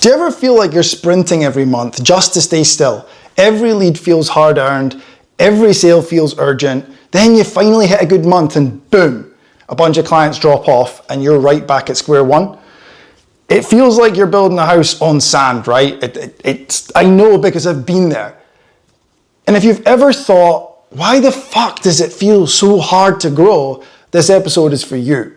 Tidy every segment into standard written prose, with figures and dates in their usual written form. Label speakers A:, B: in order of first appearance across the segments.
A: Do you ever feel like you're sprinting every month just to stay still? Every lead feels hard earned, every sale feels urgent, then you finally hit a good month and boom, a bunch of clients drop off and you're right back at square one. It feels like you're building a house on sand, right? I know because I've been there. And if you've ever thought, why the fuck does it feel so hard to grow? This episode is for you.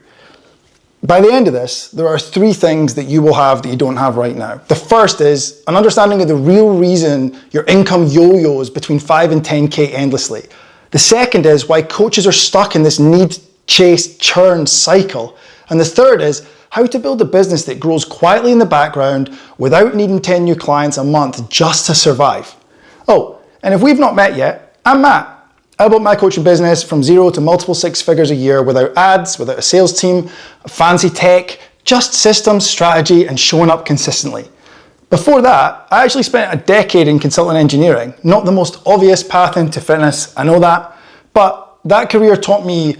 A: By the end of this, there are 3 things that you will have that you don't have right now. The first is an understanding of the real reason your income yo-yos between 5 and 10K endlessly. The second is why coaches are stuck in this need, chase, churn cycle. And the third is how to build a business that grows quietly in the background without needing 10 new clients a month just to survive. Oh, and if we've not met yet, I'm Matt. I built my coaching business from 0 to multiple 6 figures a year without ads, without a sales team, fancy tech, just systems, strategy, and showing up consistently. Before that, I actually spent a decade in consultant engineering, not the most obvious path into fitness, I know that, but that career taught me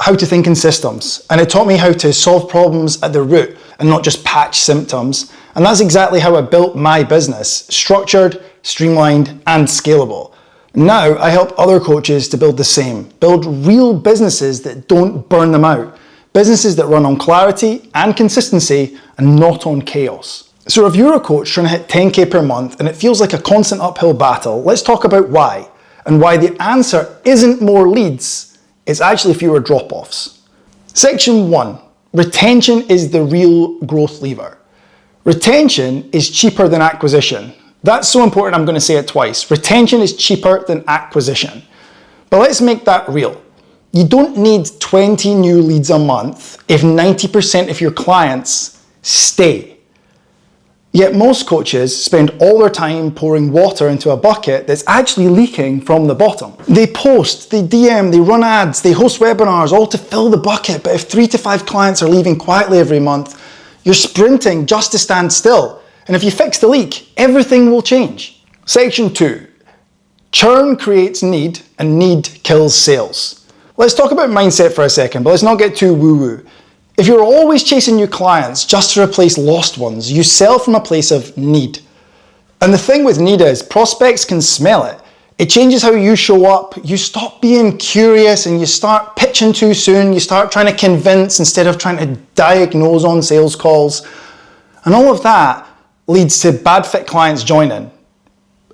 A: how to think in systems, and it taught me how to solve problems at the root and not just patch symptoms. And that's exactly how I built my business, structured, streamlined, and scalable. Now I help other coaches to build the same, build real businesses that don't burn them out, businesses that run on clarity and consistency and not on chaos. So if you're a coach trying to hit 10K per month and it feels like a constant uphill battle, let's talk about why, and why the answer isn't more leads, it's actually fewer drop-offs. Section 1, retention is the real growth lever. Retention is cheaper than acquisition. That's so important, I'm going to say it twice. Retention is cheaper than acquisition. But let's make that real. You don't need 20 new leads a month if 90% of your clients stay. Yet most coaches spend all their time pouring water into a bucket that's actually leaking from the bottom. They post, they DM, they run ads, they host webinars, all to fill the bucket. But if 3 to 5 clients are leaving quietly every month, you're sprinting just to stand still. And if you fix the leak, everything will change. Section 2, churn creates need and need kills sales. Let's talk about mindset for a second, but let's not get too woo-woo. If you're always chasing new clients just to replace lost ones, you sell from a place of need. And the thing with need is prospects can smell it. It changes how you show up. You stop being curious and you start pitching too soon. You start trying to convince instead of trying to diagnose on sales calls. And all of that leads to bad fit clients joining,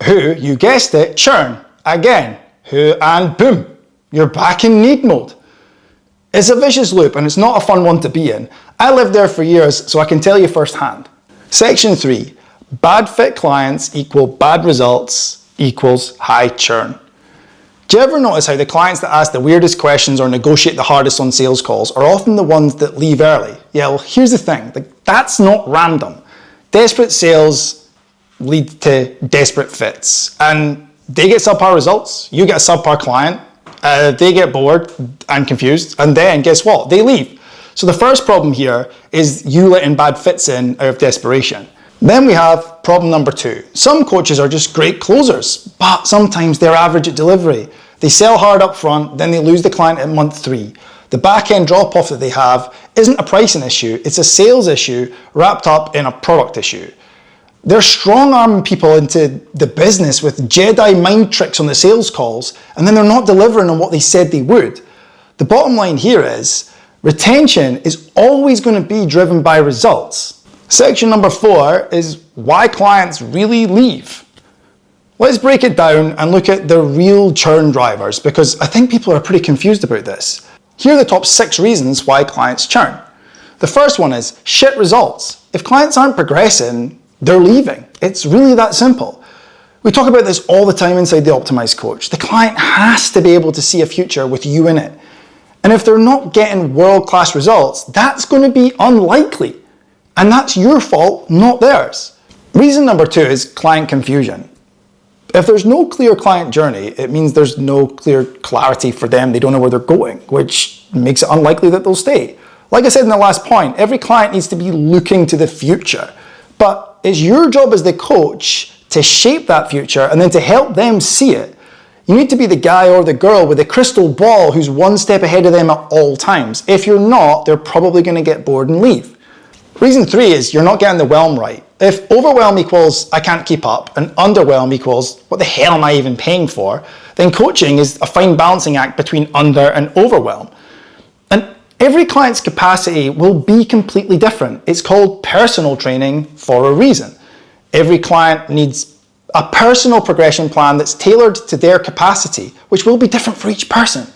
A: who, you guessed it, churn again, and boom, you're back in need mode. It's a vicious loop and it's not a fun one to be in. I lived there for years, so I can tell you firsthand. Section 3, bad fit clients equal bad results equals high churn. Do you ever notice how the clients that ask the weirdest questions or negotiate the hardest on sales calls are often the ones that leave early? Yeah, well, here's the thing, that's not random. Desperate sales lead to desperate fits, and they get subpar results, you get a subpar client, they get bored and confused, and then guess what? They leave. So the first problem here is you letting bad fits in out of desperation. Then we have problem number 2. Some coaches are just great closers, but sometimes they're average at delivery. They sell hard up front, then they lose the client at month 3. The back-end drop-off that they have isn't a pricing issue, it's a sales issue wrapped up in a product issue. They're strong-arming people into the business with Jedi mind tricks on the sales calls, and then they're not delivering on what they said they would. The bottom line here is, retention is always going to be driven by results. Section number 4 is why clients really leave. Let's break it down and look at the real churn drivers, because I think people are pretty confused about this. Here are the top 6 reasons why clients churn. The first one is shit results. If clients aren't progressing, they're leaving. It's really that simple. We talk about this all the time inside the Optimized Coach. The client has to be able to see a future with you in it. And if they're not getting world-class results, that's going to be unlikely. And that's your fault, not theirs. Reason number 2 is client confusion. If there's no clear client journey, it means there's no clear clarity for them. They don't know where they're going, which makes it unlikely that they'll stay. Like I said in the last point, every client needs to be looking to the future. But it's your job as the coach to shape that future and then to help them see it. You need to be the guy or the girl with a crystal ball who's one step ahead of them at all times. If you're not, they're probably going to get bored and leave. Reason 3 is you're not getting the whelm right. If overwhelm equals I can't keep up and underwhelm equals what the hell am I even paying for, then coaching is a fine balancing act between under and overwhelm. And every client's capacity will be completely different. It's called personal training for a reason. Every client needs a personal progression plan that's tailored to their capacity, which will be different for each person.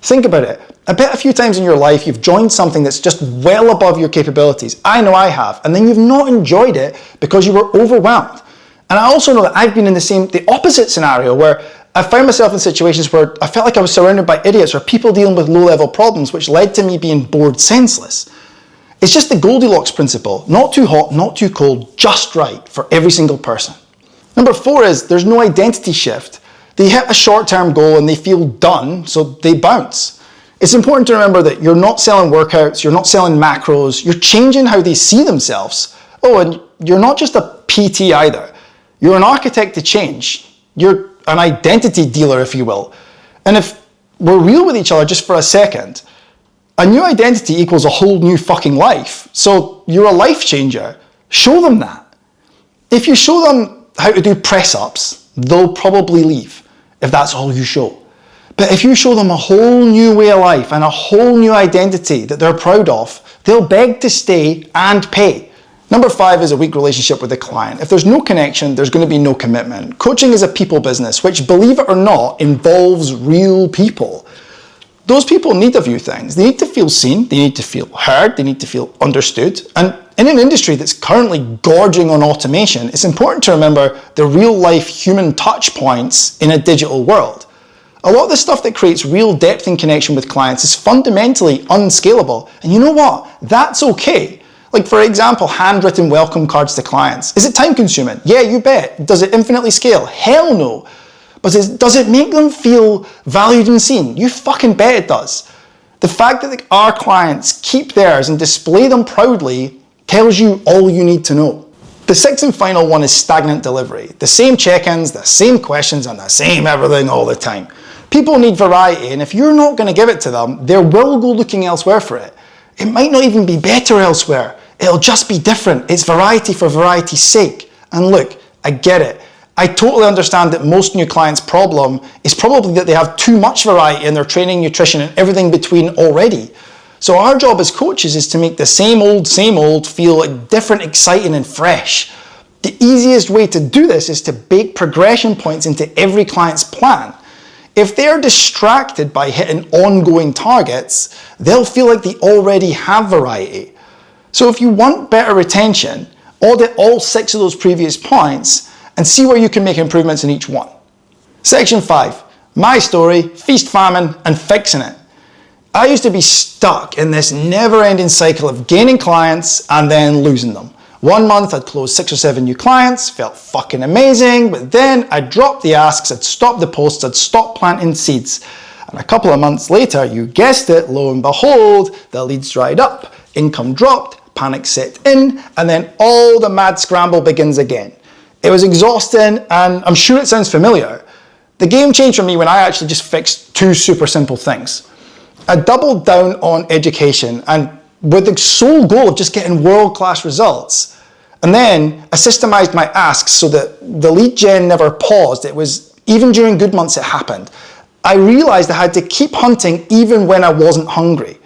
A: Think about it. I bet a few times in your life you've joined something that's just well above your capabilities. I know I have. And then you've not enjoyed it because you were overwhelmed. And I also know that I've been in the opposite scenario where I found myself in situations where I felt like I was surrounded by idiots or people dealing with low-level problems, which led to me being bored senseless. It's just the Goldilocks principle. Not too hot, not too cold, just right for every single person. Number 4 is there's no identity shift. They hit a short-term goal and they feel done, so they bounce. It's important to remember that you're not selling workouts, you're not selling macros, you're changing how they see themselves. Oh, and you're not just a PT either. You're an architect to change. You're an identity dealer, if you will. And if we're real with each other just for a second, a new identity equals a whole new fucking life. So you're a life changer. Show them that. If you show them how to do press-ups, they'll probably leave if that's all you show. But if you show them a whole new way of life and a whole new identity that they're proud of, they'll beg to stay and pay. Number 5 is a weak relationship with the client. If there's no connection, there's going to be no commitment. Coaching is a people business, which, believe it or not, involves real people. Those people need a few things. They need to feel seen, they need to feel heard, they need to feel understood. And in an industry that's currently gorging on automation, it's important to remember the real-life human touch points in a digital world. A lot of the stuff that creates real depth and connection with clients is fundamentally unscalable. And you know what? That's okay. Like, for example, handwritten welcome cards to clients. Is it time consuming? Yeah, you bet. Does it infinitely scale? Hell no. But does it make them feel valued and seen? You fucking bet it does. The fact that our clients keep theirs and display them proudly tells you all you need to know. The 6th and final one is stagnant delivery. The same check-ins, the same questions, and the same everything all the time. People need variety, and if you're not going to give it to them, they will go looking elsewhere for it. It might not even be better elsewhere. It'll just be different. It's variety for variety's sake. And look, I get it. I totally understand that most new clients' problem is probably that they have too much variety in their training, nutrition, and everything between already. So our job as coaches is to make the same old feel like different, exciting, and fresh. The easiest way to do this is to bake progression points into every client's plan. If they're distracted by hitting ongoing targets, they'll feel like they already have variety. So if you want better retention, audit all 6 of those previous points and see where you can make improvements in each one. Section 5, my story, feast, famine, and fixing it. I used to be stuck in this never-ending cycle of gaining clients and then losing them. One month I'd close 6 or 7 new clients, felt fucking amazing, but then I'd drop the asks, I'd stop the posts, I'd stop planting seeds. And a couple of months later, you guessed it, lo and behold, the leads dried up, income dropped, panic set in, and then all the mad scramble begins again. It was exhausting, and I'm sure it sounds familiar. The game changed for me when I actually just fixed 2 super simple things. I doubled down on education, and with the sole goal of just getting world-class results. And then I systemized my asks so that the lead gen never paused. It was, even during good months it happened. I realized I had to keep hunting even when I wasn't hungry.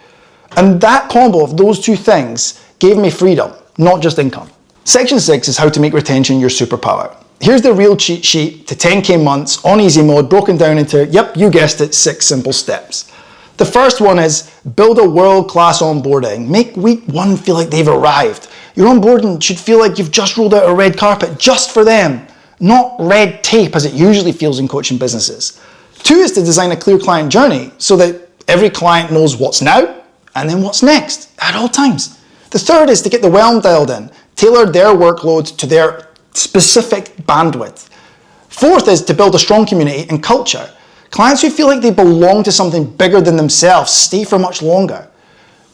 A: And that combo of those 2 things gave me freedom, not just income. Section 6 is how to make retention your superpower. Here's the real cheat sheet to 10K months on easy mode, broken down into, yep, you guessed it, 6 simple steps. The first one is build a world-class onboarding. Make week 1 feel like they've arrived. Your onboarding should feel like you've just rolled out a red carpet just for them, not red tape as it usually feels in coaching businesses. 2 is to design a clear client journey so that every client knows what's now and then what's next at all times. The 3rd is to get the whelm dialed in, tailor their workload to their specific bandwidth. 4th is to build a strong community and culture. Clients who feel like they belong to something bigger than themselves stay for much longer.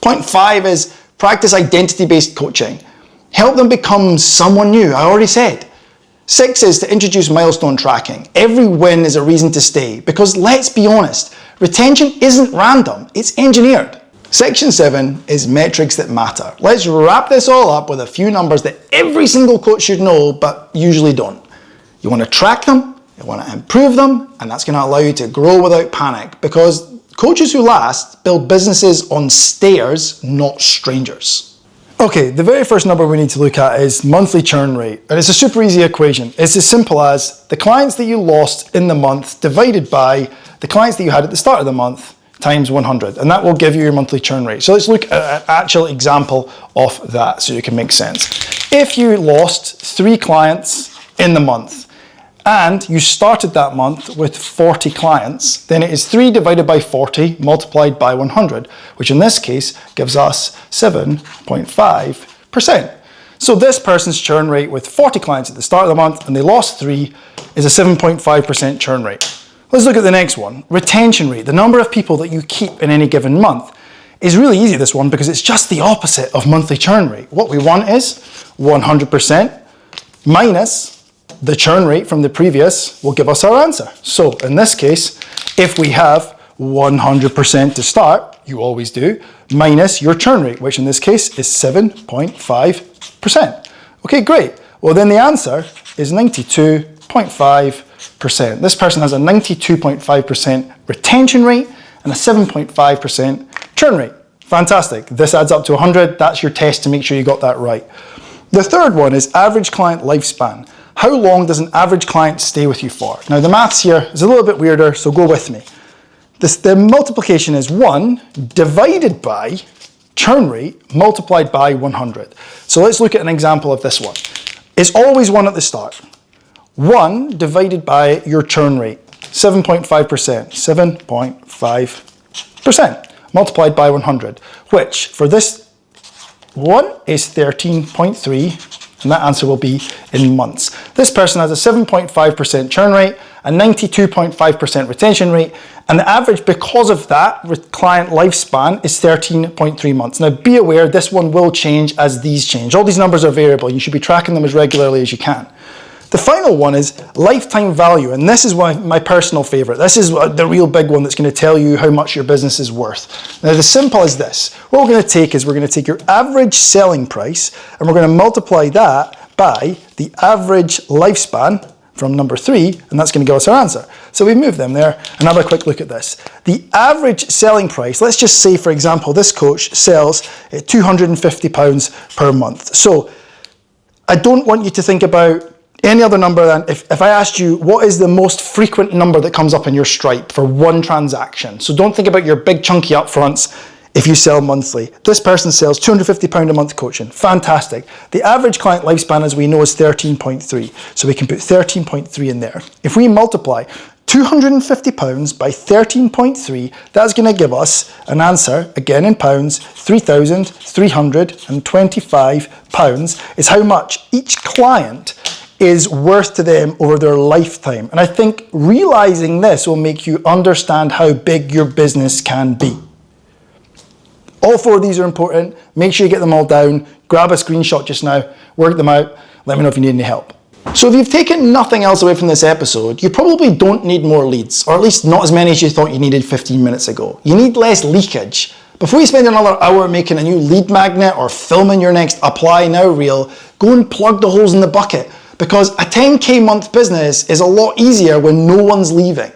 A: Point 5 is practice identity-based coaching. Help them become someone new, I already said. 6 is to introduce milestone tracking. Every win is a reason to stay, because let's be honest, retention isn't random, it's engineered. Section 7 is metrics that matter. Let's wrap this all up with a few numbers that every single coach should know, but usually don't. You want to track them, you want to improve them, and that's going to allow you to grow without panic, because coaches who last build businesses on stairs, not strangers. Okay, the very first number we need to look at is monthly churn rate. And it's a super easy equation. It's as simple as the clients that you lost in the month divided by the clients that you had at the start of the month times 100. And that will give you your monthly churn rate. So let's look at an actual example of that so you can make sense. If you lost 3 clients in the month, and you started that month with 40 clients, then it is 3 divided by 40 multiplied by 100, which in this case gives us 7.5%. So this person's churn rate with 40 clients at the start of the month and they lost 3 is a 7.5% churn rate. Let's look at the next one. Retention rate, the number of people that you keep in any given month, is really easy, this one, because it's just the opposite of monthly churn rate. What we want is 100% minus the churn rate from the previous will give us our answer. So in this case, if we have 100% to start, you always do, minus your churn rate, which in this case is 7.5%. Okay, great. Well, then the answer is 92.5%. This person has a 92.5% retention rate and a 7.5% churn rate. Fantastic. This adds up to 100. That's your test to make sure you got that right. The third one is average client lifespan. How long does an average client stay with you for? Now the maths here is a little bit weirder, so go with me. The multiplication is 1 divided by churn rate multiplied by 100. So let's look at an example of this one. It's always 1 at the start. 1 divided by your churn rate, 7.5%, 7.5% multiplied by 100, which for this one is 13.3, and that answer will be in months. This person has a 7.5% churn rate, a 92.5% retention rate, and the average, because of that, client lifespan is 13.3 months. Now be aware, this one will change as these change. All these numbers are variable. You should be tracking them as regularly as you can. The final one is lifetime value, and this is my personal favorite. This is the real big one that's going to tell you how much your business is worth. Now, the simple is this. What we're going to take is we're going to take your average selling price, and we're going to multiply that by the average lifespan from number 3, and that's going to give us our answer. So we move them there and have a quick look at this. The average selling price, let's just say, for example, this coach sells at £250 per month. So I don't want you to think about any other number than if I asked you what is the most frequent number that comes up in your Stripe for one transaction. So don't think about your big chunky upfronts if you sell monthly. This person sells £250 a month coaching. Fantastic. The average client lifespan, as we know, is 13.3. So we can put 13.3 in there. If we multiply £250 by 13.3, that's going to give us an answer, again in pounds, £3,325 is how much each client is worth to them over their lifetime. And I think realizing this will make you understand how big your business can be. All 4 of these are important. Make sure you get them all down. Grab a screenshot just now, work them out. Let me know if you need any help. So if you've taken nothing else away from this episode, you probably don't need more leads, or at least not as many as you thought you needed 15 minutes ago. You need less leakage. Before you spend another hour making a new lead magnet or filming your next Apply Now reel, go and plug the holes in the bucket, because a 10K month business is a lot easier when no one's leaving.